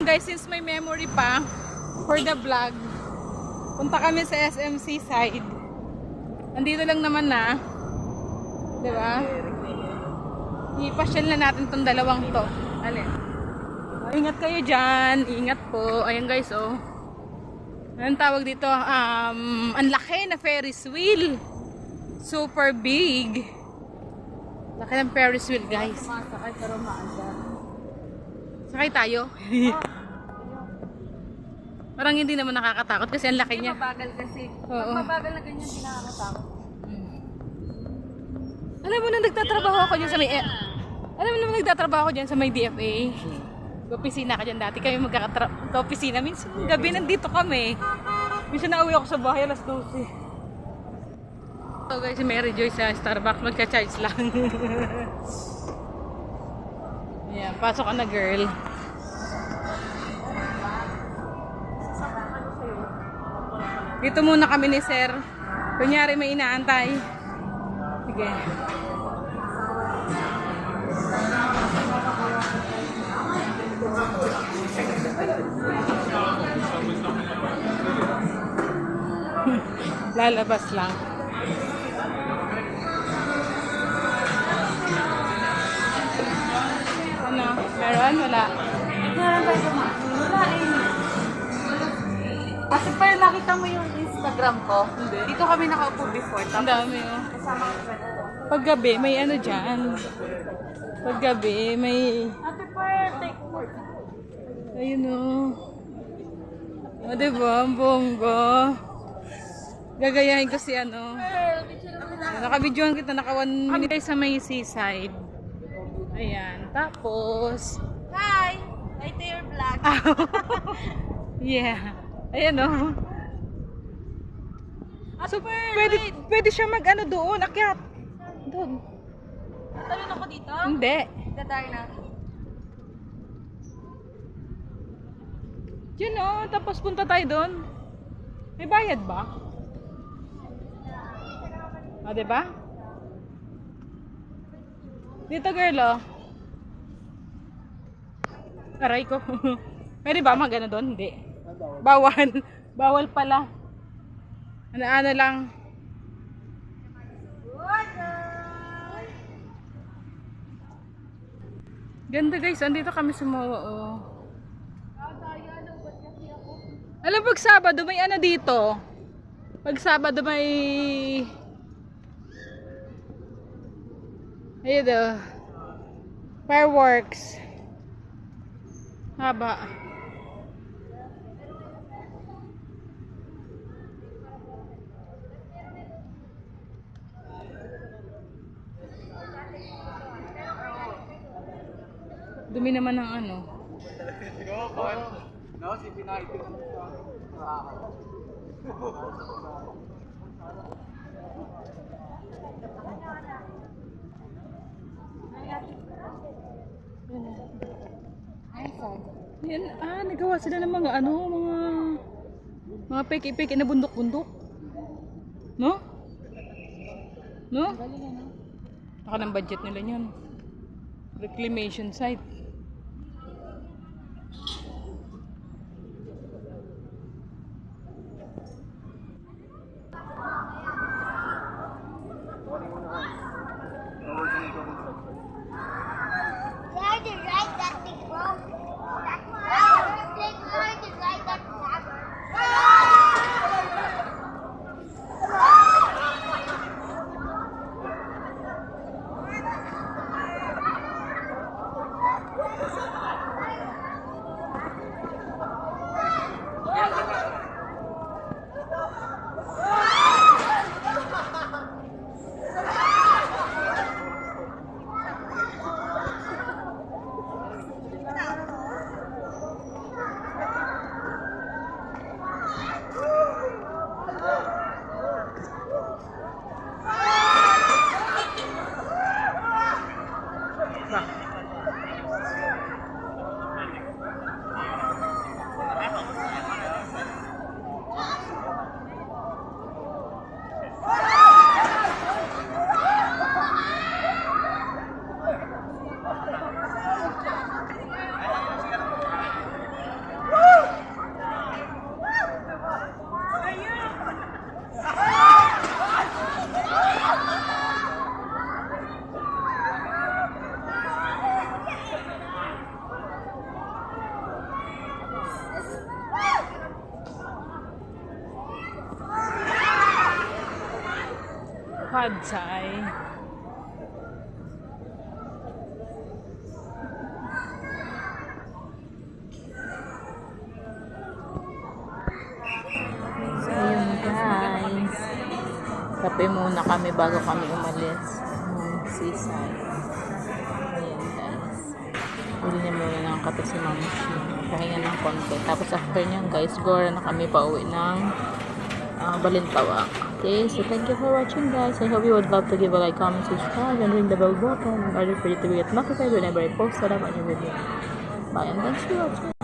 Guys, since may memory pa for the vlog, punta kami sa SMC side. Nandito lang naman na, di ba? Ipasyal na natin tong dalawang to. Alin? Ingat kayo dyan, ingat po. Ayan guys, oh. Anong tawag dito? Ang laki na Ferris wheel. Super big. Laki ng Ferris wheel, guys. Masakay pero maandar. Sakay tayo. Parang hindi naman nakakatakot kasi ang laki niya. Mabagal kasi. Oo. Pag mabagal na ganyan, hindi nakakatakot. Alam mo na nagtatrabaho ako dyan sa may... Alam mo na nagtatrabaho ako dyan sa may DFA. Opisina ka dyan dati. Kami magkaka-opisina. Minsan gabi nandito kami. Minsan nauwi ako sa bahay alas 12. So guys, si Mary Joy sa Starbucks. Magka-charge lang. Yan, pasok ka na girl. Dito muna kami ni Sir. Kunyari may inaantay. Sige. Lalabas lang. Ano? Meron? Wala? Meron tayo ma. Wala eh. Kasi pa nakita mo yung Instagram ko. Hindi. Dito kami nakaupo before. Ang Tapos dami oh. kasama ang friend ko. Paggabi, may ano dyan. Paggabi, may... Happy birthday! Ayun oh. O diba? Ang bongga. Gagayahin ko si ano. Nakabidyohan kita, naka 1 minute sa may seaside. Ayan. Tapos... Hi! Hi to your vlog. Yeah. Ayan oh. So, pwede siya mag ano doon, akyat. Doon. Talon ako dito? Hindi. Tatay na. Yun oh, tapos punta tayo doon. May bayad ba? O, diba? Dito girl oh. Aray ko. Pwede ba mag ano doon? Hindi. Bawal. Bawal pala. Ano lang. Ganda guys, andito kami sa Moa oh. Alam, pag Sabado may ano dito. Pag Sabado may... Ayun oh. Fireworks. Haba. Dumi naman ng ano. Yan, nagawa sila ng mga ano, mga peke-peke na bundok-bundok. No? No? Baka ng budget nila yun. Reclamation site. Pad Thai. So, yun guys. Kape muna kami bago kami umalis ng seaside. Ayan guys. Uli niya muna ng kape si Ma'am Shi. Pahinga ng konti. Tapos after niyan guys, gora na kami pauwi ng Balintawak. Okay, so thank you for watching guys. I hope you would love to give a like, comment, subscribe, and ring the bell button in order for you to get notified whenever I post a new video. Bye and thanks for watching.